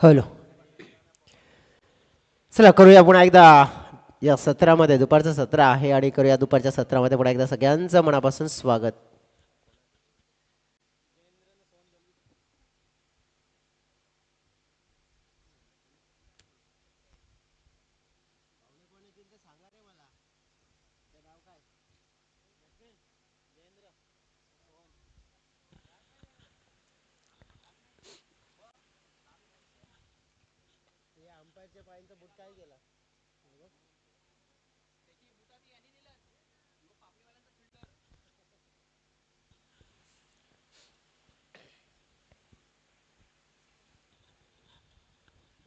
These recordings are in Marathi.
हॅलो. चला करूया पुन्हा एकदा या सत्रामध्ये. दुपारचं सत्र आहे आणि करूया दुपारच्या सत्रामध्ये पुन्हा एकदा सगळ्यांचं मनापासून स्वागत.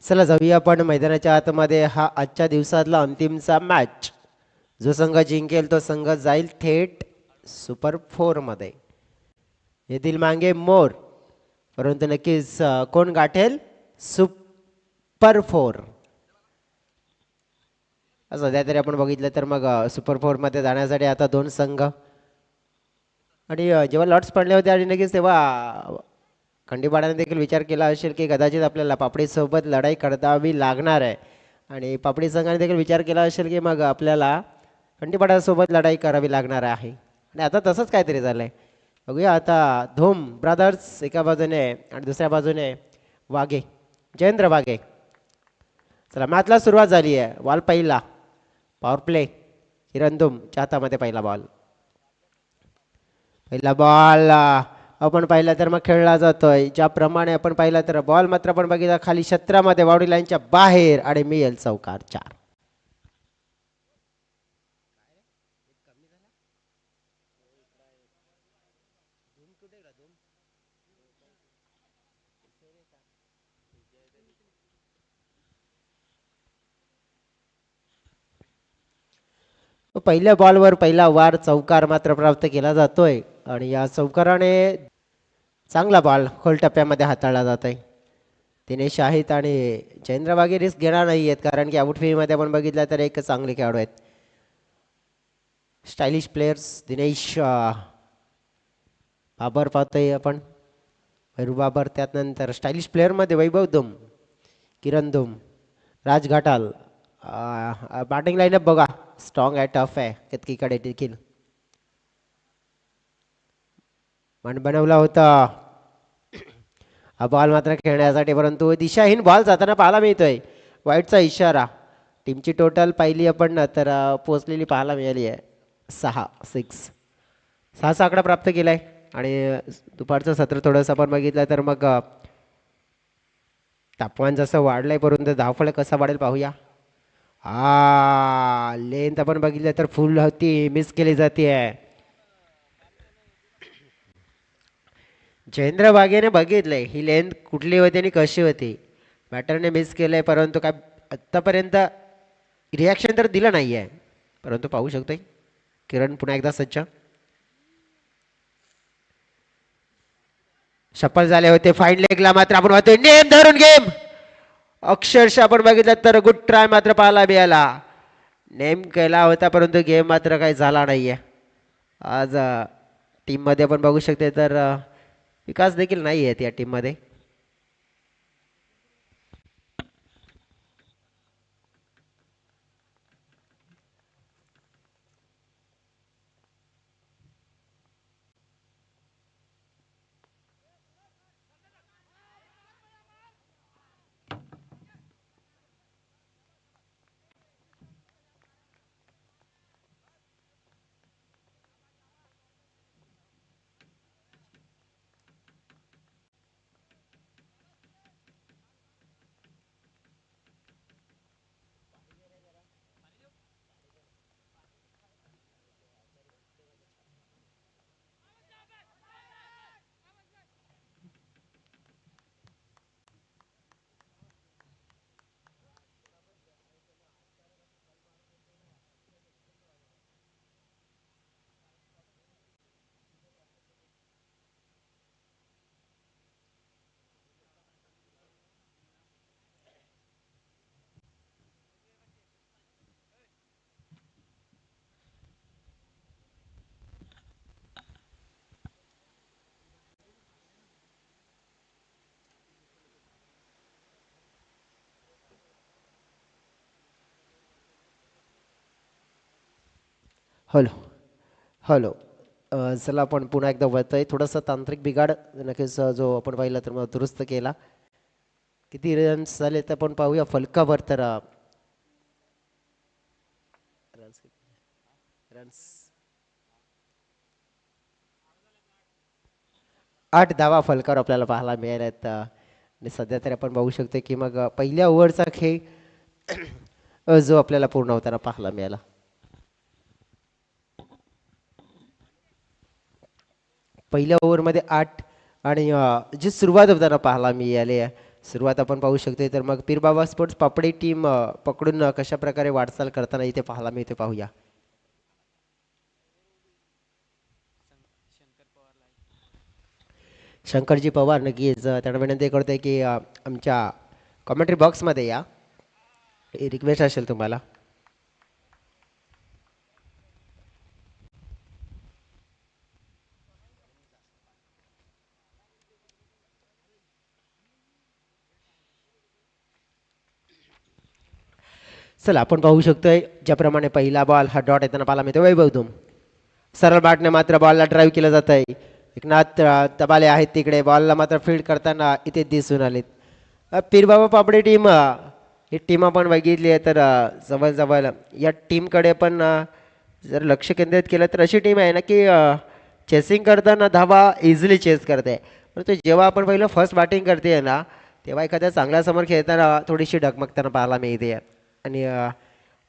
चला जाऊया आपण मैदानाच्या आतमध्ये. हा आजच्या दिवसातला अंतिमचा मॅच. जो संघ जिंकेल तो संघ जाईल थेट सुपर फोर मध्ये. येथील मांगे मोर, परंतु नक्कीच कोण गाठेल सुपर फोर. सध्या तरी आपण बघितलं तर मग सुपर फोर मध्ये जाण्यासाठी आता दोन संघ. आणि जेव्हा लॉट्स पडले होते आणि नक्कीच तेव्हा खंडीपाड्याने देखील विचार केला असेल की कदाचित आपल्याला पापडीसोबत लढाई करावी लागणार आहे. आणि पापडी संघाने देखील विचार केला असेल की मग आपल्याला खंडीपाड्यासोबत लढाई करावी लागणार आहे. आणि आता तसंच काहीतरी झालंय. बघूया आता. धूम ब्रदर्स एका बाजूने आणि दुसऱ्या बाजूने वाघे, जयेंद्र वाघे. चला मॅचला सुरुवात झाली आहे. बॉल पहिला, पॉवर प्ले. किरण धूमच्या हातामध्ये पहिला बॉल. पहिला बॉल आपण पाहिला तर मग खेळला जातोय. ज्याप्रमाणे आपण पाहिला तर बॉल मात्र आपण बघितला खाली क्षेत्रामध्ये बाउंड्री लाईनच्या बाहेर आणि मिळेल चौकार 4. पहिल्या बॉलवर पहिला वार चौकार मात्र प्राप्त केला जातोय. आणि या चौकाराने चांगला बॉल खोल टप्प्यामध्ये हाताळला जात आहे. दिनेश शाहित आणि जयेंद्र वाघे रिस्क घेणार नाही आहेत, कारण की आउटफील्डमध्ये आपण बघितलं तर एक चांगले खेळाडू आहेत. स्टायलिश प्लेयर्स दिनेश बाबर पाहतोय आपण, वैरू बाबर. त्यानंतर स्टायलिश प्लेअरमध्ये वैभव दुम, किरण दुम, राज घाटाल. बॅटिंग लाईनअप बघा, स्ट्रॉंग आहे, टफ आहे केतकीकडे देखील. मन बनवला होता हा बॉल मात्र खेळण्यासाठी, परंतु दिशाहीन बॉल जाताना पाहायला मिळतोय. वाईटचा इशारा. टीमची टोटल पाहिली आपण ना तर पोचलेली पाहायला मिळाली आहे 6, 6चा आकडा प्राप्त केलाय. आणि दुपारचं सत्र थोडंसं आपण बघितलं तर मग तापमान जसं वाढलंय, परंतु धावफळ कसा वाढेल पाहूया. लेंथ आपण बघितलं तर फुल होती, मिस केली जाते. जयेंद्र वाघेने बघितलंय ही लेंथ कुठली होती आणि कशी होती. बॅटरने मिस केलंय, परंतु काय आत्तापर्यंत रिॲक्शन तर दिलं नाही आहे. परंतु पाहू शकतोय किरण पुन्हा एकदा सज्ज. सफल झाले होते. फाईन लेगला मात्र आपण पाहतोय नेम धरून गेम. अक्षरशः आपण बघितलं तर गुड ट्राय मात्र पाहायला मिळाला. नेम केला होता, परंतु गेम मात्र काही झाला नाहीये. आज टीममध्ये आपण बघू शकते तर विकास देखील नाही आहेत या टीममध्ये. Hello hello. चला आपण पुन्हा एकदा वळतोय थोडंसं तांत्रिक बिघाड नक्कीच जो आपण पाहिला तर मग दुरुस्त केला. किती रन्स झाले तर आपण पाहूया फलकावर तर रन्स 8 धावा फलकावर आपल्याला पाहायला मिळाल्यात आणि सध्या तरी आपण बघू शकतो की मग पहिल्या ओव्हरचा खेळ जो आपल्याला पूर्ण होताना पाहायला मिळाला. पहिल्या ओव्हरमध्ये 8 आणि जी सुरुवात होताना पाहायला मिळाली आहे. सुरुवात आपण पाहू शकतो तर मग पीरबाबा स्पोर्ट्स पापडी टीम पकडून कशा प्रकारे वाटचाल करताना इथे पाहायला मिळते पाहूया. शंकरजी पवार नक्कीच त्यांना विनंती करतोय की आमच्या कॉमेंट्री बॉक्समध्ये या. रिक्वेस्ट असेल तुम्हाला. चला आपण पाहू शकतोय ज्याप्रमाणे पहिला बॉल हा डॉट येताना पाहायला मिळतो वैभव धूम. सरळ बॅटने मात्र बॉलला ड्राईव्ह केलं जात आहे. एकनाथ तबाले आहेत तिकडे बॉलला मात्र फील्ड करताना इथे दिसून आलेत. पीरबाबा पापडे टीम ही टीम आपण बघितली आहे तर जवळजवळ या टीमकडे पण जर लक्ष केंद्रित केलं तर अशी टीम आहे ना की चेसिंग करताना धावा इझिली चेस करते. परंतु जेव्हा आपण पहिलं फर्स्ट बॅटिंग करते ना तेव्हा एखाद्या चांगल्या समोर खेळताना थोडीशी डगमगताना पाहायला मिळते. आणि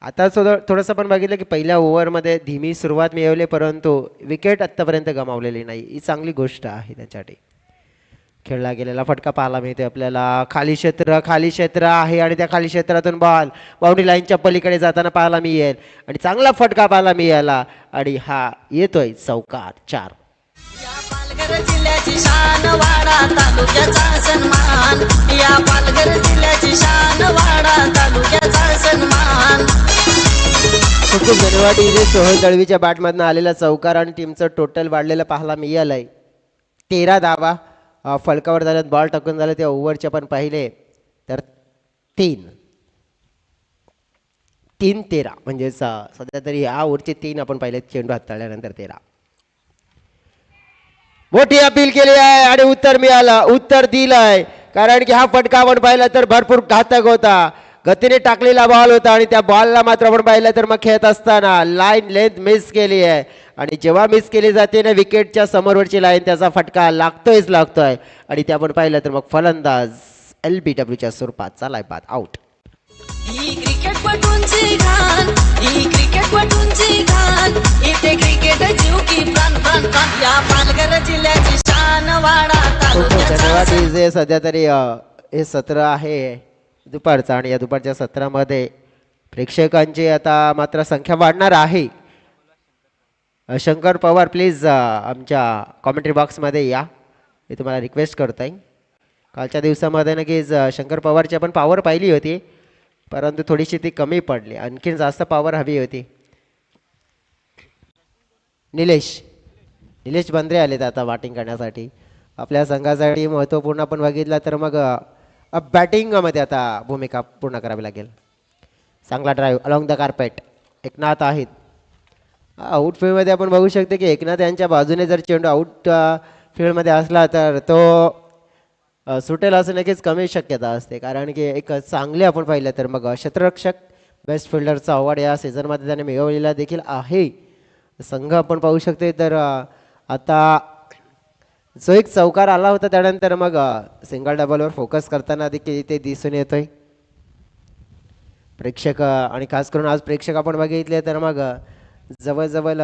आता सुद्धा थोडंसं पण बघितलं की पहिल्या ओव्हरमध्ये धीमी सुरुवात मिळवली परंतु विकेट आत्तापर्यंत गमावलेली नाही ही चांगली गोष्ट आहे त्याच्यासाठी. खेळला गेलेला फटका पाहायला मिळते आपल्याला. खाली क्षेत्र आहे आणि त्या खाली क्षेत्रातून बॉल बाउंड्री लाईनच्या पलीकडे जाताना पाहायला मिळेल आणि चांगला फटका पाहायला मिळाला आणि हा येतोय चौकार 4. या पालघर जिल्ह्याची शान वाडा तालुक्याचा सन्मान. या पालघर जिल्ह्याची शान वाडा तालुक्याचा सन्मान. खूप धन्यवाद. इथे सोहल दळवीच्या बॅटमधनं आलेला चौकार आणि टीमचं टोटल वाढलेलं पाहायला मिळालंय 13 धावा फलकावर झाल्यात. बॉल टाकून झाले ते ओव्हरचे पण पाहिले तर 3-13 म्हणजे सध्या तरी या ओव्हरचे 3 आपण पाहिले चेंडू हाताळल्यानंतर 13. मोठी अपील केली आहे आणि उत्तर मिळालं उत्तर दिलंय कारण की हा फटका आपण पाहिला तर भरपूर घातक होता. गतीने टाकलेला बॉल होता आणि त्या बॉलला मात्र आपण पाहिलं तर मग खेळत असताना लाईन लेंथ मिस केली आहे आणि जेव्हा मिस केली जाते ना विकेटच्या समोरवरची लाईन त्याचा फटका लागतोय आणि ते आपण पाहिलं तर मग फलंदाज LBWच्या स्वरूपात चालाय बाद आउट. ही क्रिकेटपटूंची घाण. ही क्रिकेटपटूंची घाण. इथे क्रिकेट जीव की प्राण प्राण प्राण. या पालघर जिल्ह्याची शान वाडा खूप तालुक्याचा धन्यवाद. जे सध्या तरी हे सत्र आहे दुपारचं आणि या दुपारच्या सत्रामध्ये प्रेक्षकांची आता मात्र संख्या वाढणार आहे. शंकर पवार प्लीज आमच्या कॉमेंट्री बॉक्समध्ये या मी तुम्हाला रिक्वेस्ट करतोय. कालच्या दिवसामध्ये नक्कीच शंकर पवारची आपण पॉवर पाहिली होती परंतु थोडीशी ती कमी पडली. आणखीन जास्त पॉवर हवी होती. निलेश बंद्रे आलेत आता बॅटिंग करण्यासाठी. आपल्या संघासाठी महत्त्वपूर्ण आपण बघितलं तर मग बॅटिंगमध्ये आता भूमिका पूर्ण करावी लागेल. चांगला drive along the carpet Eknath आहेत. आउट फील्डमध्ये आपण बघू शकतो की एकनाथ यांच्या बाजूने जर चेंडू आउट फील्डमध्ये असला तर तो सुटेल असं नक्कीच कमी शक्यता असते कारण की एक चांगले आपण पाहिलं तर मग क्षेत्ररक्षक बेस्ट फिल्डरचा अवॉर्ड या सीझनमध्ये त्याने मिळवलेला देखील आहे. संघ आपण पाहू शकतो तर आता जो एक चौकार आला होता त्यानंतर मग सिंगल डबलवर फोकस करताना देखील ते दिसून येतोय. प्रेक्षक आणि खास करून आज प्रेक्षक आपण बघितले तर मग जवळजवळ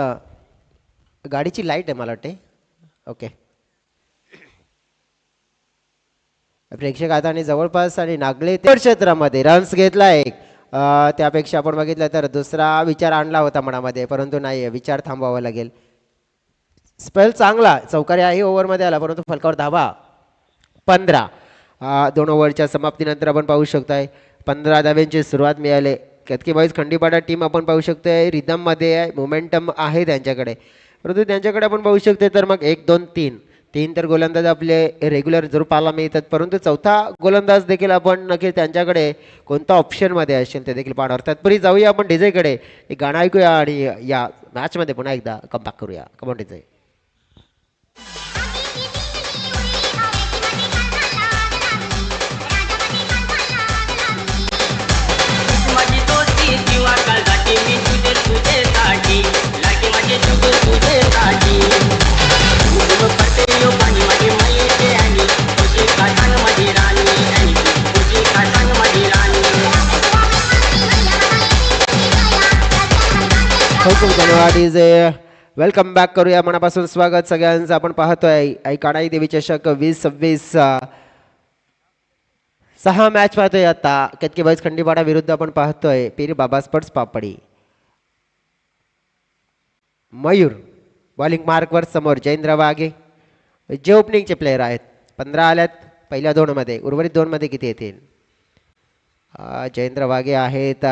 गाडीची लाईट आहे मला वाटते. ओके प्रेक्षक आता आणि जवळपास आणि नागले क्षेत्रामध्ये रन्स घेतला एक त्यापेक्षा आपण बघितलं तर दुसरा विचार आणला होता मनामध्ये परंतु नाही विचार थांबवावा लागेल. स्पेल चांगला चौकारी आहे ओव्हरमध्ये आला परंतु फलकावर धावा 15. 2 ओव्हरच्या समाप्तीनंतर आपण पाहू शकतोय 15 धाव्यांची सुरुवात मिळाली. केतकी बॉईज खंडीपाडा टीम आपण पाहू शकतोय रिदममध्ये आहे मोमेंटम आहे त्यांच्याकडे परंतु त्यांच्याकडे आपण पाहू शकतो तर मग 1 2 3 तीन तर गोलंदाज आपले रेग्युलर जरूर पाहायला मिळतात, परंतु चौथा गोलंदाज देखील आपण नक्की त्यांच्याकडे कोणता ऑप्शनमध्ये असेल ते देखील पाहणार. तत्पूर्वी जाऊया आपण डीजेकडे, एक गाणं ऐकूया आणि या मॅचमध्ये पुन्हा एकदा कमबॅक करूया. Come on DJ. माझी दोस्ती जीवा काळजाची मी तुझेसाठी लागे माझे जुग तुझेसाठी पडते यो पाणी माझी मायेचे आणि तुझी का सांग माझी राणी आणि तुझी का सांग माझी राणी. धन्यवाद डीजे. वेलकम बॅक करूया, मनापासून स्वागत सगळ्यांचं. आपण पाहतोय आई काणाई देवी चषक 2026 6 मॅच पाहतोय आता. केतकी बॉईज खंडीपाडा विरुद्ध आपण पाहतोय पीर बाबा स्पोर्ट्स पापडी. मयूर बॉलिंग मार्कवर समोर जयेंद्र वाघे जे ओपनिंगचे प्लेयर आहेत. 15 आल्यात पहिल्या 2 मध्ये, उर्वरित 2 मध्ये किती येतील? जयेंद्र वाघे आहेत.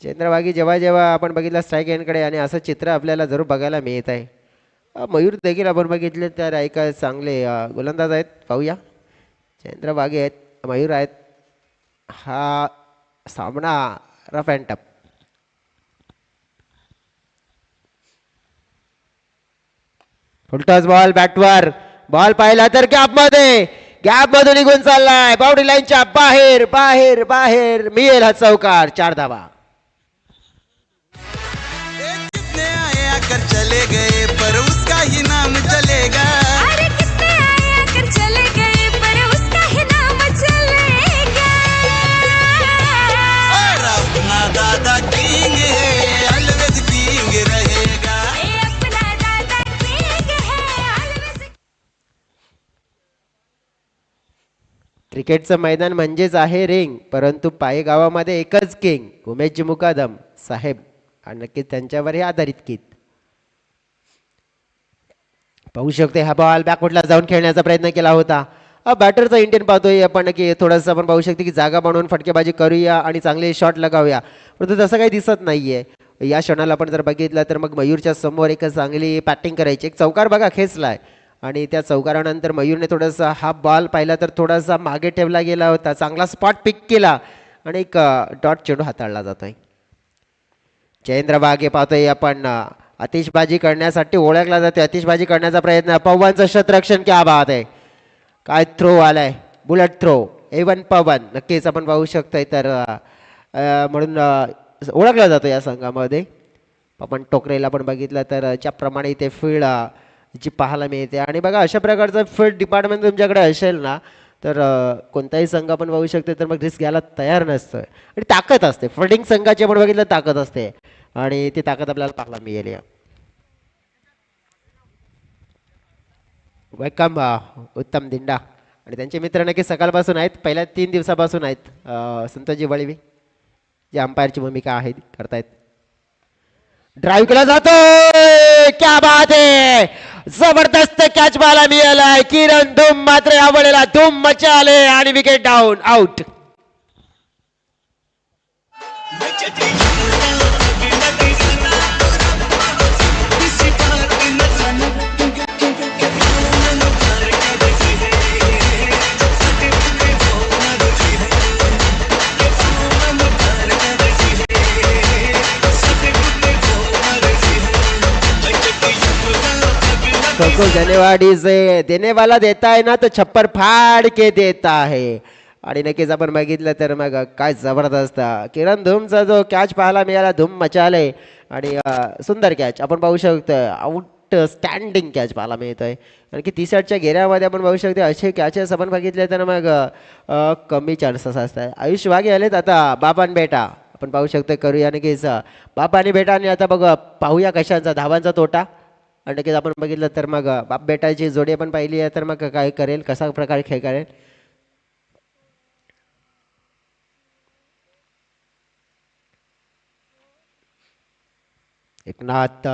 जयेंद्र वाघे जेव्हा जेव्हा आपण बघितलं स्ट्राईक एंडकडे आणि असं चित्र आपल्याला जरूर बघायला मिळत आहे. मयूर देखील आपण बघितले तर एक चांगले गोलंदाज आहेत. पाहूया, जयेंद्र वाघे आहेत, मयूर आहेत. हा सामना rough and tough. Full toss ball बॅटवर, बॉल पाहिला तर गॅपमध्ये, गॅप मधून निघून चाललाय बाउंड्री लाईनच्या बाहेर बाहेर बाहेर. मिळेल हा चौकार. 4 धावा. कर चले गए पर उसका ही नाम चलेगा. अरे कितने आए आकर चले गए पर उसका ही नाम चलेगा. और अपना दादा किंग है अलवेज किंग रहेगा. ए अपना दादा किंग है always. क्रिकेटचं मैदान म्हणजेच आहे रिंग, परंतु पाये गावामध्ये एकच किंग उमेशजी मुकादम साहेब, आणि नक्कीच त्यांच्यावर आधारित कित. पाहू शकते हा बॉल बॅकफुटला जाऊन खेळण्याचा प्रयत्न केला होता. बॅटरचा इंटेंट पाहतोय आपण की थोडंसं आपण पाहू शकते की जागा बनवून फटकेबाजी करूया आणि चांगले शॉट लगावूया, परंतु तसं काही दिसत नाहीये. या क्षणाला आपण जर बघितलं तर मग मयूरच्या समोर एक चांगली बॅटिंग करायची. एक चौकार बघा खेचलाय आणि त्या चौकारानंतर मयूरने थोडासा हा बॉल पाहिला तर थोडासा मागे ठेवला गेला होता. चांगला स्पॉट पिक केला आणि एक डॉट चेंडू हाताळला जातोय. जयेंद्र वाघे पाहतोय आपण आतिषबाजी करण्यासाठी ओळखला जाते. आतिषबाजी करण्याचा प्रयत्न, पवनचं शतरक्षण, क्या बात आहे. काय थ्रो आलाय, बुलेट थ्रो. A1 पवन नक्कीच आपण पाहू शकतोय तर म्हणून ओळखला जातो या संघामध्ये. आपण टोकरेला पण बघितलं तर ज्याप्रमाणे इथे फील्ड जी पाहायला मिळते, आणि बघा अशा प्रकारचं फील्ड डिपार्टमेंट तुमच्याकडे असेल ना तर कोणताही संघ आपण पाहू शकतो तर मग रिस्क घ्यायला तयार नसतं. आणि ताकद असते फिल्डिंग संघाची, आपण बघितलं ताकद असते आणि ती ताकद आपल्याला पाहायला मिळेल. वेलकम उत्तम दिंडा आणि त्यांचे मित्र नक्की सकाळपासून आहेत, पहिल्या 3 दिवसापासून आहेत. संतोषजी वळवी जे अंपायरची भूमिका आहे करतायत. ड्राईव्ह केला जातो, क्या बात आहे. जबरदस्त कॅच पाहायला मिळालाय. किरण धूम मात्र यावेळेला धूम मचाले आणि विकेट डाऊन, आउट. धन्यवाद. देने वाला देता है ना तो छप्पर फाड़ के देता है. आणि नक्कीच आपण बघितलं तर मग काय जबरदस्त किरण धूमचा जो कॅच पाहायला मिळाला, धूम मचाले आणि सुंदर कॅच आपण पाहू शकतो. आउट स्टँडिंग कॅच पाहायला मिळतोय. आणखी 30च्या घेऱ्यामध्ये आपण पाहू शकतो असे कॅचेस आपण बघितले तर मग कमी चान्सेस असतात. आयुष वाघे आलेत आता बाबा आणि बेटा आपण पाहू शकतो. करूया नक्कीच बाबा आणि बेटा, आणि आता बघ पाहूया कशांचा धावांचा तोटा. आणि नक्कीच आपण बघितलं तर मग बाप बेटाची जोडी आपण पाहिली आहे तर मग काय करेल, कसा प्रकारे खेळ करेल. एकनाथ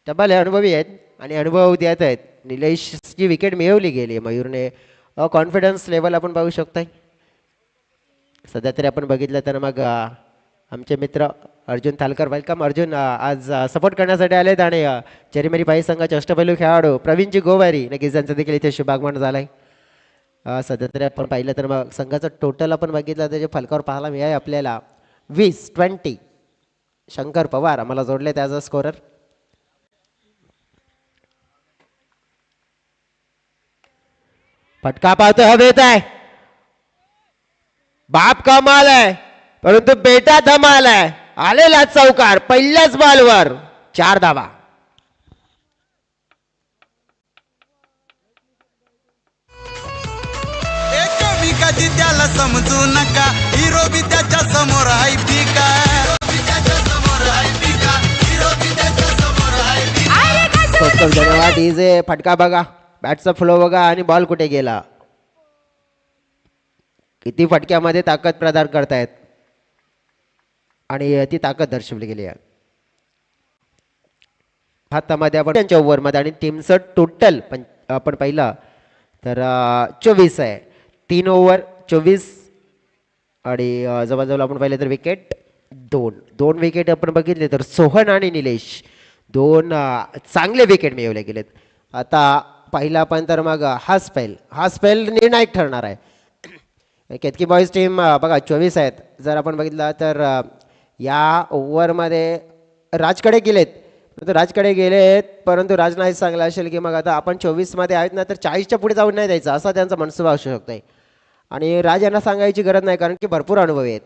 डबल अनुभवी आहेत आणि अनुभव देत आहेत. निलेशची विकेट मिळवली गेली मयूरने. कॉन्फिडन्स लेवल आपण पाहू शकताय सध्या तरी आपण बघितलं तर मग आमचे मित्र अर्जुन थालकर. वेलकम अर्जुन. आज सपोर्ट करण्यासाठी आलेत. आणि चेरीमेरी पाई संघाचे अष्टपैलू खेळाडू प्रवीणजी गोवारी नक्कीच त्यांचं देखील इथे शुभागमन झालंय. सध्या तरी आपण पाहिलं तर मग संघाचं टोटल आपण बघितलं त्याचे फलकावर पाहायला मिळाले आपल्याला 20-20. शंकर पवार आम्हाला जोडले त्याचा स्कोरर. फटका पाहतो हवेत आहे. बाप कमाल आहे परंतु बेटा धमाल आहे. आलेला चौकार पहिल्याच बॉलवर 4 धावा. एक मी कधी त्याला समजू नका, हिरो बी त्याच्या समोर आहे पिका. खूप खूप धन्यवाद. डीजे फटका बघा, बॅटचा फ्लो बघा आणि बॉल कुठे गेला. किती फटक्यामध्ये ताकद प्रदान करतायत आणि ती ताकद दर्शवली गेली आहे. हातामध्ये आपण त्यांच्या ओव्हरमध्ये आणि टीमचं टोटल आपण पाहिलं तर 24 आहे. 3 ओव्हर 24 आणि जवळजवळ आपण पाहिलं तर विकेट 2 विकेट आपण बघितले तर सोहन आणि निलेश 2 चांगले विकेट मिळवले गेलेत. आता पहिला पण तर मग हा स्पेल निर्णायक ठरणार आहे. केतकी बॉईज टीम बघा 24 आहेत. जर आपण बघितलं तर या ओव्हरमध्ये राजकडे गेलेत परंतु राज नाही चांगला असेल की मग आता आपण 24मध्ये आहेत ना तर 40च्या पुढे जाऊन नाही द्यायचं असा त्यांचा मनसुबा असू शकतो. आणि राज यांना सांगायची गरज नाही कारण की भरपूर अनुभव आहेत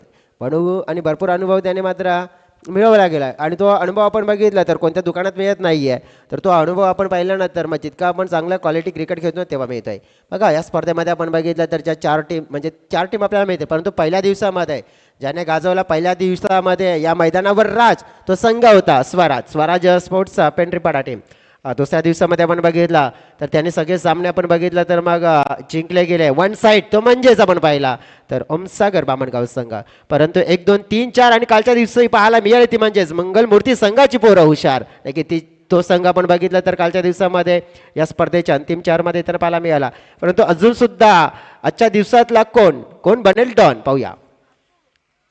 आणि भरपूर अनुभव त्याने मात्र मिळवला गेला आणि तो अनुभव आपण बघितला तर कोणत्या दुकानात मिळत नाही आहे. तर तो अनुभव आपण पाहिला ना तर मग जितका आपण चांगला क्वालिटी क्रिकेट खेळतो तेव्हा मिळतो आहे. बघा या स्पर्धेमध्ये आपण बघितलं तर ज्या 4 टीम आपल्याला मिळते परंतु पहिल्या दिवसामध्ये ज्याने गाजवला पहिल्या दिवसामध्ये या मैदानावर राज तो संघ होता स्वराज स्पोर्ट्सचा पेंढरीपाडा टीम. दुसऱ्या दिवसामध्ये आपण बघितला तर त्यांनी सगळे सामने आपण बघितलं तर मग जिंकले गेले. 1 साईड तो म्हणजेच आपण पाहिला तर ओमसागर बामणगाव संघ. परंतु 1, 2, 3, 4 आणि कालच्या दिवशी पाहायला मिळाली ती म्हणजेच मंगलमूर्ती संघाची पोरं हुशार की तो संघ आपण बघितला तर कालच्या दिवसामध्ये या स्पर्धेच्या अंतिम 4 मध्ये तर पाहायला मिळाला. परंतु अजून सुद्धा आजच्या दिवसातला कोण बनेल डॉन पाहूया.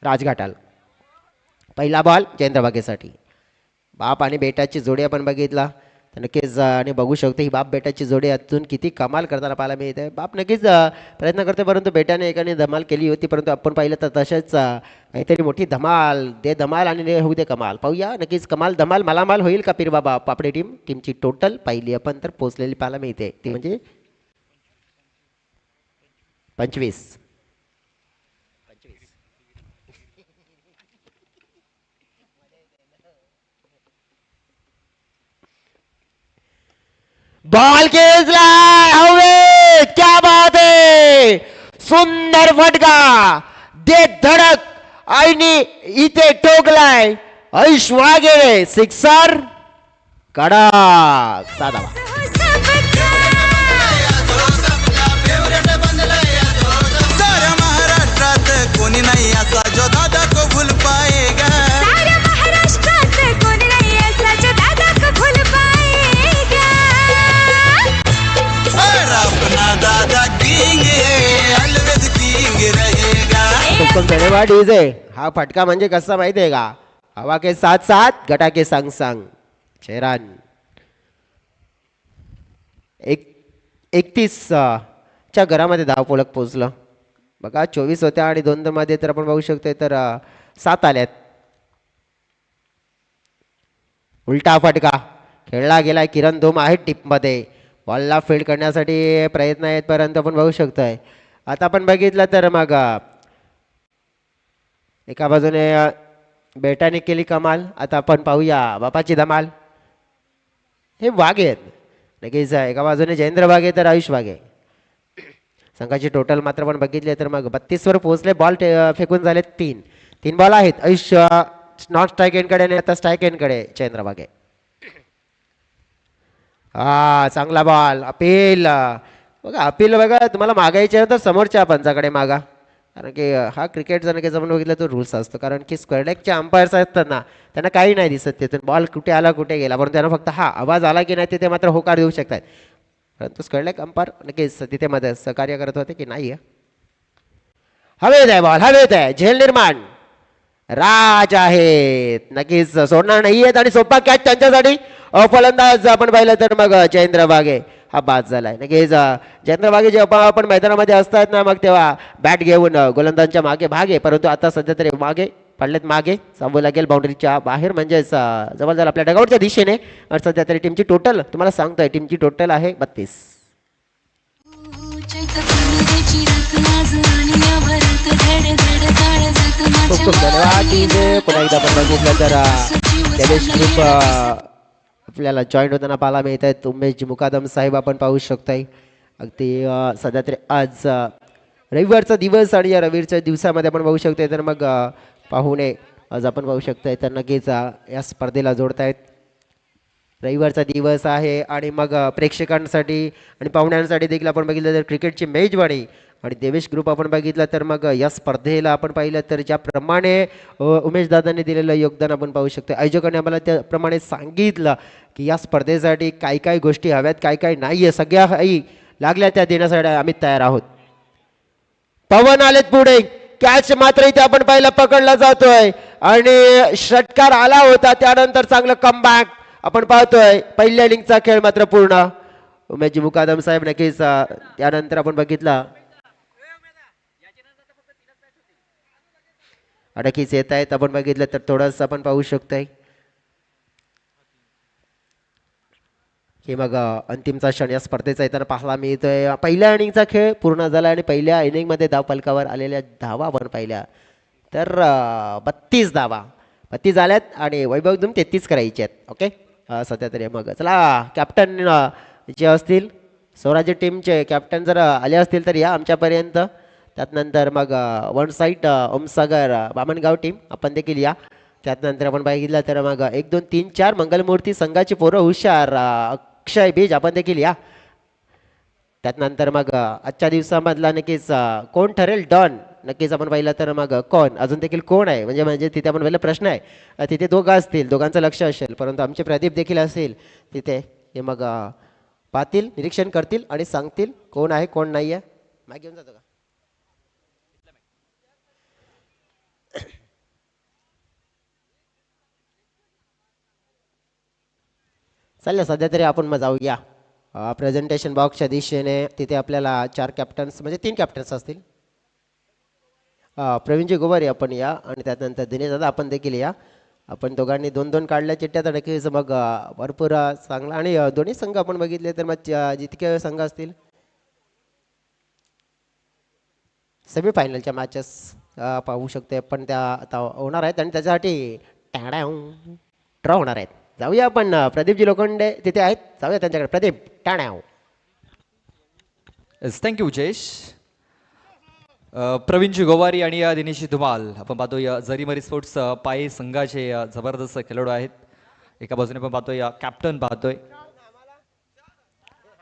राजघाटाल पहिला बॉल चंद्रभागेसाठी. बाप आणि बेटाची जोडी आपण बघितला तर नक्कीच आणि बघू शकतो ही बाप बेटाची जोडी अजून किती कमाल करताना पाहायला मिळते. बाप नक्कीच प्रयत्न करते परंतु बेटाने एकाने धमाल केली होती परंतु आपण पाहिलं तर तसेच काहीतरी मोठी धमाल आणि होऊ दे कमाल. पाहूया नक्कीच कमाल धमाल मालामाल होईल का पीर बाबा पापडे टीमची टोटल पाहिली आपण तर पोचलेली पाहायला मिळते ती म्हणजे 25. बॉल खेचलाय हवे. क्या बात आहे. सुंदर फटका दे धडक आणि इथे ठोकलाय ऐश वागे. 6 कडक साधा. साऱ्या महाराष्ट्रात कोणी नाही असा जो दादा को भूल पाएगा. साऱ्या महाराष्ट्रात कोणी नाही असा जो दादा को भूल पाएगा. और अपना दादा किंग है, अलवेज किंग रहेगा. खूप धन्यवाद डीजे. हा फटका म्हणजे कसा माहितीये का. हवा के साथ साथ गटा के संग संग 6 रन. 31 च्या घरामध्ये धावफलक पोहोचलं. बघा 24 होत्या आणि 2 मध्ये तर आपण बघू शकतोय तर 7 आल्यात. उलटा फटका खेळला गेलाय. किरण धूम आहे टिपमध्ये. बॉलला फील्ड करण्यासाठी प्रयत्न आहेत परंतु आपण बघू शकतोय. आता आपण बघितलं तर मग एका बाजूने बेटाने केली कमाल. आता आपण पाहूया बापाची धमाल. हे वाघे आहेत नक्कीच. एका बाजूने जयेंद्र वाघे तर आयुष वाघे. संघाची टोटल मात्र आपण बघितले तर मग 32 वर पोहोचले. बॉल फेकून झाले 3 बॉल आहेत. आयुष नॉट स्ट्राईक एंडकडे आणि आता स्ट्राईक एंडकडे जयेंद्र वाघे. चांगला बॉल. अपील बघा तुम्हाला मागायचे आहे तर समोरच्या पंचाकडे मागा कारण की हा क्रिकेटचा नक्कीच आपण बघितलं तो रूल्स असतो कारण की स्क्वेअर लेगचे अंपायर्स असतात ना त्यांना काही नाही दिसत तिथून बॉल कुठे आला कुठे गेला परंतु त्यांना फक्त हा आवाज आला की नाही तिथे मात्र होकार देऊ शकतात. परंतु स्क्वेअर लेग अंपायर नक्कीच तिथे मध्ये सहकार्य करत होते की नाही. हवेत आहे बॉल हवेत आहे. झेल निर्माण राज आहेत, नक्कीच सोडणार नाहीयेत आणि सोपा कॅच त्यांच्यासाठी. फलंदाज आपण पाहिलं तर मग जयेंद्र बागे हा बाद झालाय. नक्कीच जयेंद्र बागे जेव्हा आपण मैदानामध्ये असतात ना मग तेव्हा बॅट घेऊन गोलंदाजांच्या मागे भागे, परंतु आता सध्या तरी मागे पडलेत, मागे सांगू लागेल बाउंड्रीच्या बाहेर, म्हणजेच जवळजवळ आपल्या डगआउटच्या दिशेने. आणि सध्या तरी टीमची टोटल तुम्हाला सांगतोय, टीमची टोटल आहे 32. खूप खूप धन्यवाद टीम. पुन्हा एकदा आपण बघितलं तर देवेश ग्रुप आपल्याला जॉईंट होताना पाहायला मिळत आहेत. उमेश मुकादम साहेब आपण पाहू शकताय. अगदी सध्या तरी आज रविवारचा दिवस आणि या रविवारच्या दिवसामध्ये आपण पाहू शकतोय तर मग पाहुणे आज आपण पाहू शकतोय तर नक्कीच या स्पर्धेला जोडतायत. रविवारचा दिवस आहे आणि मग प्रेक्षकांसाठी आणि पाहुण्यांसाठी देखील आपण बघितलं तर क्रिकेटची मेजवानी आणि देवेश ग्रुप आपण बघितलं तर मग या स्पर्धेला आपण पाहिलं तर ज्याप्रमाणे उमेश दादांनी दिलेलं योगदान आपण पाहू शकतो. आयोजकांनी आम्हाला त्याप्रमाणे सांगितलं की या स्पर्धेसाठी काय काय गोष्टी हव्यात, काय काय नाही आहे, सगळ्या काही लागल्या त्या देण्यासाठी आम्ही तयार आहोत. पवन आलेत पुढे, कॅच मात्र इथे आपण पाहिलं पकडला जातोय आणि षटकार आला होता, त्यानंतर चांगलं कमबॅक आपण पाहतोय. पहिल्या इनिंगचा खेळ मात्र पूर्ण. उमेश मुकादम साहेब नक्कीच त्यानंतर आपण बघितलं अडकीच येत आहेत. आपण बघितलं तर थोडंसं आपण पाहू शकतोय की मग अंतिमचा क्षण या स्पर्धेचा येताना पाहायला मिळतोय. पहिल्या इनिंगचा खेळ पूर्ण झाला आणि पहिल्या इनिंगमध्ये धावफलकावर आलेल्या धावा आपण पाहिल्या तर 32 धावा 32 झाल्यात आणि वैभव दुम 33 करायचे आहेत. ओके सध्या तरी मग चला कॅप्टन जे असतील स्वराज्य टीमचे कॅप्टन जर आले असतील तर या आमच्यापर्यंत. त्यातनंतर मग वन साईड ओमसागर बामणगाव टीम आपण देखील या. त्यातनंतर आपण बघितलं तर मग 1 2 3 4 मंगलमूर्ती संघाची पोरं हुशार अक्षय बीज आपण देखील या. त्यातनंतर मग आजच्या दिवसामधला नक्कीच कोण ठरेल डॉन, नक्कीच आपण पाहिलं तर मग कोण अजून देखील कोण आहे म्हणजे म्हणजे तिथे आपण पहिला प्रश्न आहे. तिथे दोघं असतील, दोघांचं लक्ष असेल, परंतु आमचे प्रदीप देखील असेल तिथे. ते मग पाहतील, निरीक्षण करतील आणि सांगतील कोण आहे कोण नाही आहे. मागे घेऊन जातो का चालेल. सध्या तरी आपण मग जाऊया प्रेझेंटेशन बॉक्सच्या दिशेने. तिथे आपल्याला 4 कॅप्टन्स म्हणजे 3 कॅप्टन्स असतील. प्रवीणजी गोवारी आपण या आणि त्यानंतर दिनेश दादा आपण देखील या. आपण दोघांनी 2-2 काढल्या चिठ्ठ्या तर नक्कीच मग भरपूर चांगला. आणि दोन्ही संघ आपण बघितले तर मग जितके संघ असतील सेमीफायनलच्या मॅचेस पाहू शकतो आपण त्या आता होणार आहेत आणि त्याच्यासाठी ड्रॉ होणार आहेत. जाऊया आपण प्रदीपजी लोखंडे तिथे आहेत, जाऊया त्यांच्याकडे. प्रदीप टाण्याव. थँक्यू जयेश. प्रवीणजी गोवारी आणि दिनेशजी धुमाल आपण पाहतोय जरीमरी स्पोर्ट्स पाय संघाचे जबरदस्त खेळाडू आहेत. एका बाजूने पण पाहतोय कॅप्टन पाहतोय.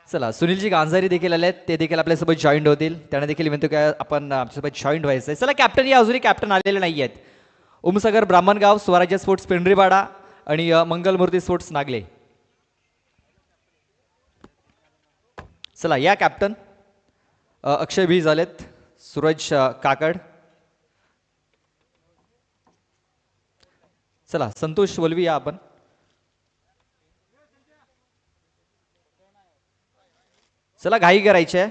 चला सुनीलजी गांजारी देखील आले आहेत, ते देखील आपल्यासोबत जॉईंट होतील. त्यांना देखील म्हणतो काय आपण आमच्यासोबत जॉईंट व्हायचं आहे. चला कॅप्टन या अजूनही कॅप्टन आलेले नाही आहेत. ओमसागर ब्राह्मणगाव, स्वराज्य स्पोर्ट्स पेंढरीपाडा आणि मंगलमूर्ती स्पोर्ट्स नागले. चला या कॅप्टन. अक्षय भी झालेत, सूरज काकड. चला संतोष वलवी या आपण. चला घाई करायची आहे.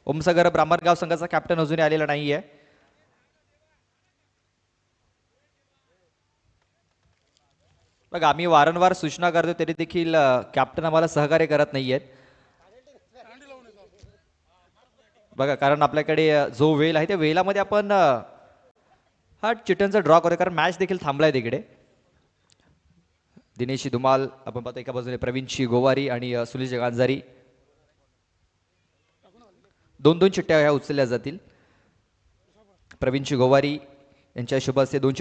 ओमसागर ब्राह्मणगाव संघाचा कॅप्टन अजूनही आलेला नाहीये. बघा आम्ही वारंवार सूचना करतो तरी देखील कॅप्टन आम्हाला सहकार्य करत नाहीयेत. बघा कारण आपल्याकडे जो वेळ आहे त्या वेळामध्ये आपण हा चिठ्ठ्यांचा ड्रॉ करूया कारण मॅच देखील थांबलाय तिकडे. दिनेशजी धुमाल आपण पाहतो एका बाजूने, प्रवीणजी गोवारी आणि सुनीलजी गांजारी. 2-2 चिठ्ठ्या ह्या उचलल्या जातील. प्रवीणजी गोवारी यांच्या शुभ हस्ते 2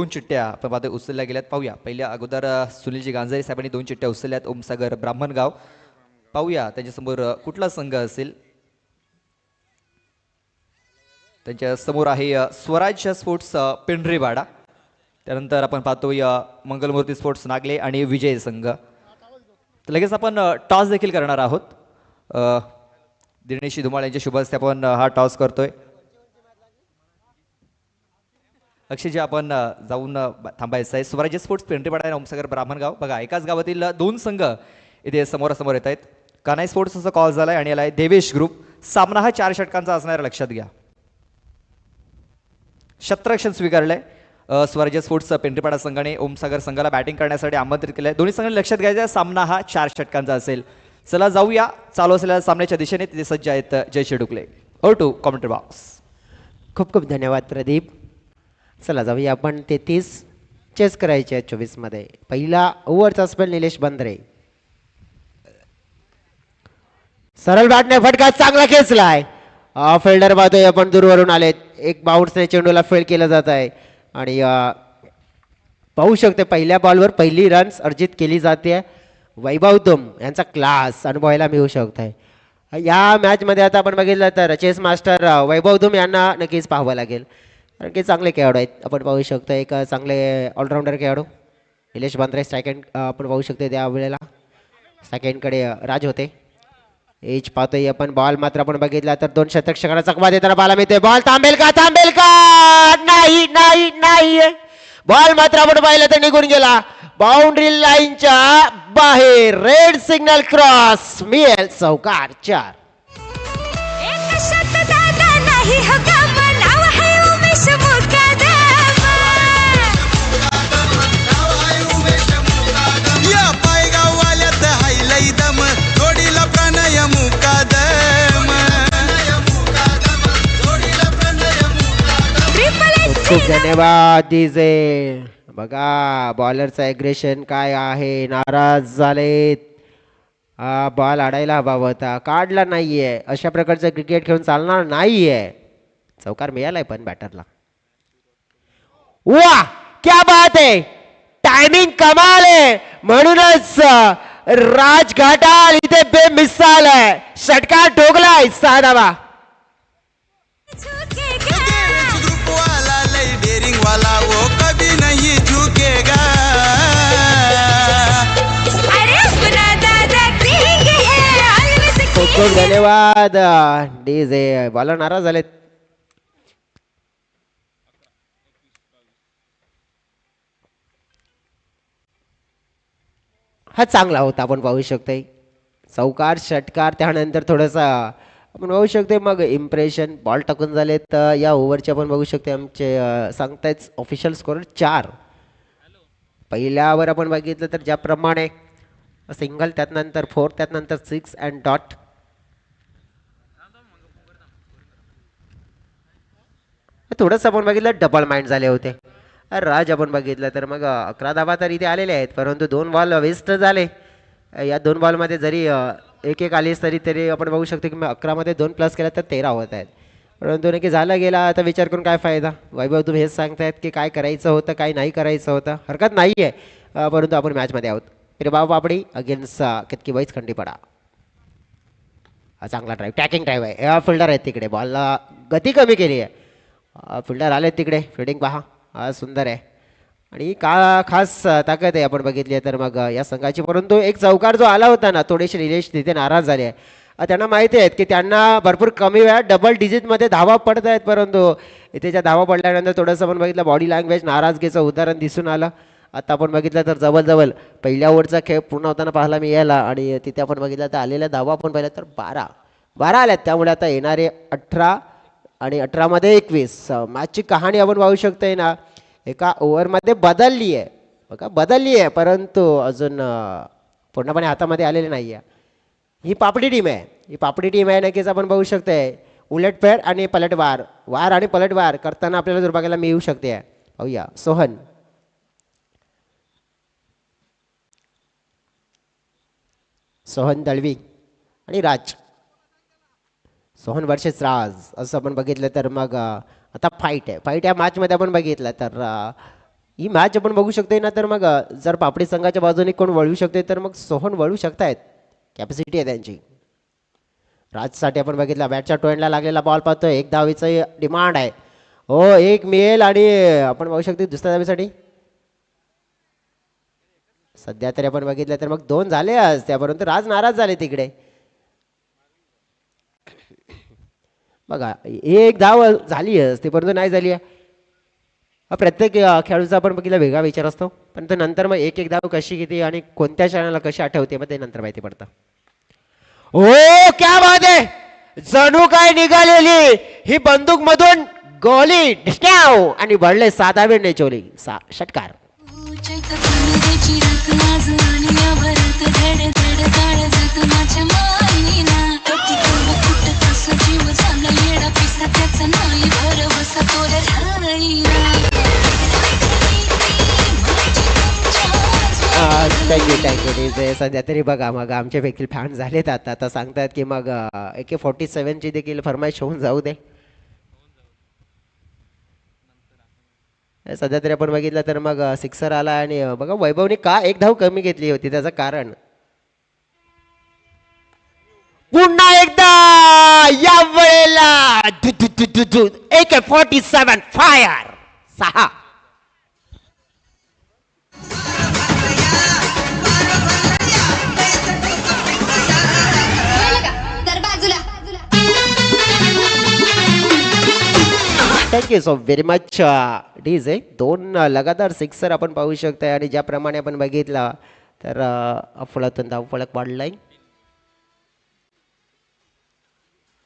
चिठ्ठ्या आपण पाहतो उचलल्या गेल्यात. पाहूया पहिल्या अगोदर सुनीलजी गांजारी साहेबांनी 2 चिठ्ठ्या उचलल्यात. ओमसागर ब्राह्मणगाव. पाहूया त्यांच्यासमोर कुठला संघ असेल. त्यांच्या समोर आहे स्वराज्य स्पोर्ट्स पेंढरीपाडा. त्यानंतर आपण पाहतोय मंगलमूर्ती स्पोर्ट्स नागले आणि विजय संघ. तर लगेच आपण टॉस देखील करणार आहोत. दिनेशजी धुमाळ यांच्या शुभ हस्ते आपण हा टॉस करतोय. अक्षयजी आपण जाऊन थांबायचं आहे. स्वराज्य स्पोर्ट्स पेंढरीपाडा आणि ओमसागर ब्राह्मणगाव बघा एकाच गावातील दोन संघ इथे समोरासमोर येत आहेत. कानाई स्पोर्ट्स असा कॉल झालाय आणि याला आहे देवेश ग्रुप. सामना हा 4 षटकांचा असणार आहे, लक्षात घ्या. शतरक्षण स्वीकारलंय स्वराज्य स्पोर्ट्स पेंढरीपाडा संघाने ओमसागर संघाला बॅटिंग करण्यासाठी आमंत्रित केलंय. दोन्ही संघांनी लक्षात घ्यायचं सामना हा 4 षटकांचा असेल. चला जाऊया चालू असलेल्या सामन्याच्या दिशेने. तिथे सज्ज आहेत Jay Shedukale. Over to commentary box. खूप खूप धन्यवाद प्रदीप. चला जाऊया आपण 33 चेस करायचे आहेत 24 मध्ये. पहिला ओव्हरचा स्पेल निलेश बंद्रे. सरळ बॅटने फटका चांगला खेचलाय. फिल्डर पाहतोय आपण दूरवरून आलेत. एक बाउन्सने चेंडूला फेल केलं जात आहे आणि पाहू शकते पहिल्या बॉलवर पहिली रन्स अर्जित केली जाते. वैभव तुम यांचा क्लास अनुभवायला मिळू शकत आहे. या मॅचमध्ये आता आपण बघितलं तर चेस मास्टर वैभव तुम यांना नक्कीच पाहावं लागेल, कारण की चांगले खेळाडू आहेत. आपण पाहू शकतो एक चांगले ऑलराऊंडर खेळाडू निलेश बंद्रे. सेकंड आपण पाहू शकतो त्या वेळेला सेकंडकडे राज होते. एज पाहतोय आपण. बॉल मात्र आपण बघितला तर 2 शतक षटकांना चकवा देताना पाहायला मिळते. बॉल थांबेल का थांबेल का? नाही नाही नाही. बॉल मात्र आपण पाहिलं तर निघून गेला बाउंड्री लाईनच्या बाहेर. Red signal cross. मिळेल चौकार 4. एक शत दादा नाही हो काम, नाव है उमेश मुकादम. या पायगाव वाल्यात हाय लई दम, जोडीला प्रणय मुकादम. ट्रिपल खूप खूप धन्यवाद डीजे. बघा बॉलरचं ॲग्रेशन काय आहे. नाराज झालेत. बॉल अडायला हवा होता, काढला नाहीये. अशा प्रकारचं क्रिकेट खेळून चालणार नाहीये. चौकार मिळालाय पण बॅटरला. वा क्या बात आहे. टायमिंग कमाल आहे. म्हणूनच राज घाटाल इथे बेमिसाल आहे. षटकार ठोकलाय 6 धावा. झुकेगा. ग्रुप वाला लई डेरिंग वाला, वो कभी नहीं झुकेगा. अरे अपना दादा किंग है, always खूप खूप king है. धन्यवाद डीजे. बॉलर नाराज झालेत. हा चांगला होता आपण पाहू शकतोय. चौकार षटकार त्यानंतर थोडंसं आपण बघू शकतो. मग इम्प्रेशन बॉल टाकून झाले तर या ओव्हरचे आपण बघू शकतो. आमचे सांगतायत ऑफिशियल स्कोर 4. पहिल्यावर आपण बघितलं तर ज्याप्रमाणे सिंगल, त्यानंतर 4, त्यानंतर 6 अँड डॉट. थोडंसं आपण बघितलं डबल माइंड झाले होते. राज आपण बघितलं तर मग 11 धावा तर इथे आलेले आहेत, परंतु 2 बॉल वेस्ट झाले. या 2 बॉलमध्ये जरी एक एक आलीच तरी आपण बघू शकतो की 11 मध्ये 2 प्लस केला तर 13 होत आहेत. परंतु नक्की झाला गेला. आता विचार करून काय फायदा. वैभव तुम्ही हेच सांगतायत की काय करायचं होतं काय नाही करायचं होतं. हरकत नाही आहे, परंतु आपण मॅचमध्ये आहोत. बाबा पापडी अगेन्स्ट कितकी वाईज खंडीपडा. हा चांगला ड्राईव्ह, टॅकिंग ड्राईव्ह आहे. फिल्डर आहेत तिकडे, बॉलला गती कमी केली आहे. फिल्डर आले तिकडे. फिल्डिंग पहा, हा सुंदर आहे आणि का खास ताकद आहे आपण बघितली तर मग या संघाची. परंतु एक चौकार जो आला होता ना, थोडेसे निलेश तिथे नाराज झाले आहे. त्यांना माहिती आहेत की त्यांना भरपूर कमी वेळात डबल डिजिटमध्ये धावा पडत आहेत, परंतु इथे ज्या धावा पडल्यानंतर थोडंसं आपण बघितलं बॉडी लँग्वेज नाराजगीचं उदाहरण दिसून आलं. आता आपण बघितलं तर जवळजवळ पहिल्या ओव्हरचा खेळ पूर्ण होताना पाहायला मिळाला आणि तिथे आपण बघितलं तर आलेल्या धावा आपण पाहिल्या तर 12 आल्यात. त्यामुळे आता येणारे 18 आणि 18 मध्ये 21. मॅचची कहाणी आपण पाहू शकतोय ना, एका ओव्हरमध्ये बदलली आहे. बघा बदलली आहे, परंतु अजून पूर्णपणे हातामध्ये आलेली नाही आहे. ही पापडी टीम आहे. ही पापडी टीम आहे नक्कीच आपण बघू शकतोय. उलटफेर आणि पलटवार, वार आणि पलटवार करताना आपल्याला दुर्भाग्याला मिळू शकते. पाहूया सोहन. सोहन दळवी आणि राज. सोहन वर्सेस राज असं आपण बघितलं तर मग आता फाईट आहे. या मॅचमध्ये आपण बघितलं तर ही मॅच आपण बघू शकतोय ना, तर मग जर पापडी संघाच्या बाजूने कोण वळू शकते तर मग सोहन वळू शकतायत. कॅपॅसिटी आहे त्यांची. राजसाठी आपण बघितलं बॅटच्या टोएंडला लागलेला बॉल पाहतोय. 1 धावेचं डिमांड आहे. हो 1 मिळेल आणि आपण बघू शकतो दुसऱ्या धावेसाठी सध्या तरी आपण बघितलं तर मग 2 झाले असते, परंतु राज नाराज झाले तिकडे. बघा 1 धाव झाली असते परंतु नाही झाली आहे. प्रत्येक खेळाडूचा आपण बघितला वेगळा विचार असतो पण तो नंतर मग एक एक धाव कशी किती आणि कोणत्या क्षणाला कशी आठवते मग ते नंतर माहिती पडतं. ओ क्या बात आहे जणू काय निघालेली ही बंदूक मधून गोली ढिस्क्याव आणि बळले साधा वेळ नेचवली षटकार. Thank you DJ. सध्या तरी बघा मग आमचे देखील फॅन झालेत आता सांगतात की मग AK-47 ची देखील फरमाईश होऊन जाऊ दे. सध्या तरी आपण बघितलं तर मग सिक्सर आला आणि बघा वैभवने का एक धाव कमी घेतली होती त्याचं कारण पुन्हा एकदा या वेळेला AK-47 fire 6. Thank you so very much DJ. 2 लगातार सिक्सर आपण पाहू शकतोय आणि ज्याप्रमाणे आपण बघितला तर अफळातून धावफलक वाढलाय.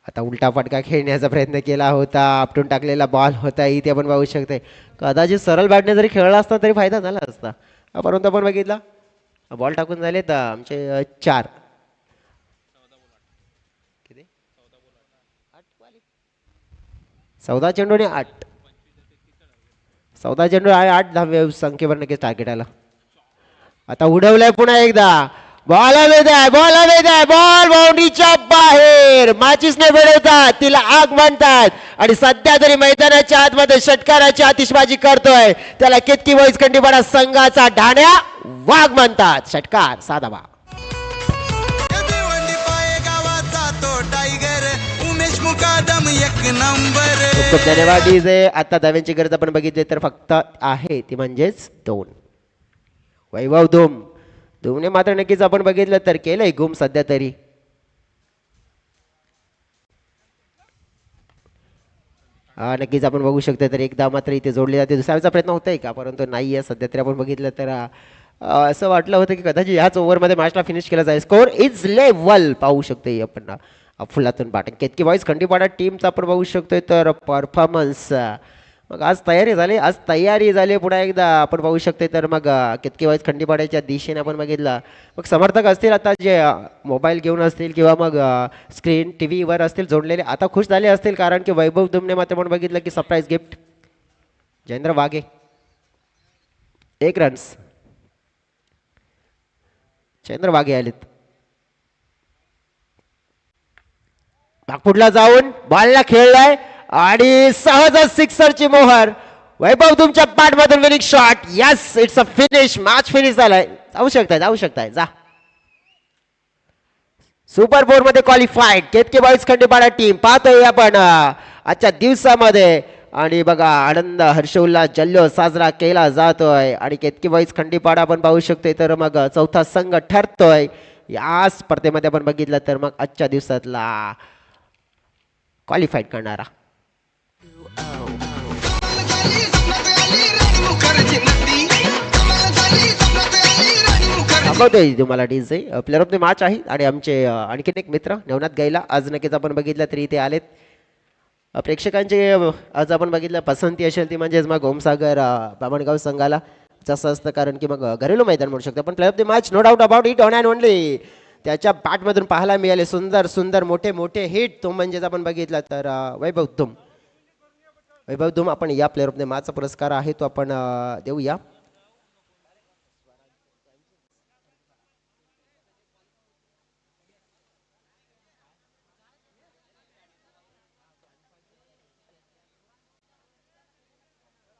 आता उलटा फटका खेळण्याचा प्रयत्न केला होता आपटून टाकलेला बॉल होता इथे आपण पाहू शकतोय कदाचित सरळ बॅटने जरी खेळला असता तरी फायदा झाला असता परंतु आपण बघितला बॉल टाकून झाले तर आमचे 4 14 चेंडू आणि 8 14 चेंडू आणि 8 धावे संख्येवर नक्कीच टार्गेट आला. आता उडवलाय पुन्हा एकदा बॉल बाउंड्रीच्या बाहेर माचीसने मिळवतात तिला आग म्हणतात आणि सध्या तरी मैदानाच्या आतमध्ये षटकाराची आतिषबाजी करतोय त्याला केतकी बॉईज खंडीपाडा संघाचा ढाण्या वाघ म्हणतात. षटकार साधा बा. भिवंडी पाये गावाचा तो टायगर उमेश मुकादम एक नंबर. खूप खूप धन्यवाद डीजे. आता धाव्यांची गरज आपण बघितली तर फक्त आहे ती म्हणजेच 2. वैभव धूमने मात्र नक्कीच आपण बघितलं तर केलंय गुम सध्या तरी. नक्कीच आपण बघू शकतो तर एकदा मात्र इथे जोडले जाते दुसऱ्याचा प्रयत्न होतोय का परंतु नाही आहे सध्या तरी आपण बघितलं तर असं वाटलं होतं की कदाचित याच ओव्हरमध्ये मॅचला फिनिश केला जाईल. स्कोर इज लेवल पाहू शकतोय आपण फुलातून पाटण केतकी बॉईज खंडीपाडा टीमचा आपण बघू शकतोय तर परफॉर्मन्स मग आज तयारी झाली पुन्हा एकदा आपण पाहू शकतोय तर मग केतकी बॉईज खंडीपाड्याच्या दिशेने आपण बघितलं मग समर्थक असतील आता जे मोबाईल घेऊन असतील किंवा मग स्क्रीन TV वर असतील जोडलेले आता खुश झाले असतील कारण की वैभव दुमने मात्र आपण बघितलं की surprise gift Jayendra Wahge 1 runs Jayendra Wahge आलेत. नागपूरला जाऊन बॉलला खेळलाय आणि सहजच सिक्सरची मोहर वैभव तुमच्या पाठमधून winning shot. Yes it's a finish. Match finish झालाय. जाऊ शकताय जा. सुपर 4 मध्ये qualified Ketki boys Khandipada team पाहतोय आपण आजच्या दिवसामध्ये आणि बघा आनंद हर्षोल्लास जल्लोष साजरा केला जातोय आणि केतकी बॉईज खंडीपाडा आपण पाहू शकतोय तर मग चौथा संघ ठरतोय या स्पर्धेमध्ये आपण बघितलं तर मग आजच्या दिवसातला क्वालिफाईड करणारा. दाखवतोय तुम्हाला DJ player of the match आहे आणि आमचे आणखीन एक मित्र नवनाथ गैला आज नक्कीच आपण बघितलं तरी इथे आलेत. प्रेक्षकांचे आज आपण बघितलं पसंती असेल ती म्हणजेच मग ओमसागर बामणगाव संघाला जसं असतं कारण की मग घरेलू मैदान म्हणू शकतो पण player of the match no doubt about it on and only त्याच्या बॅटमधून पाहायला मिळाले सुंदर मोठे हिट तो म्हणजेच आपण बघितला तर वैभव धूम आपण या प्लेअर ऑफ द मॅचचा पुरस्कार आहे तो आपण देऊया.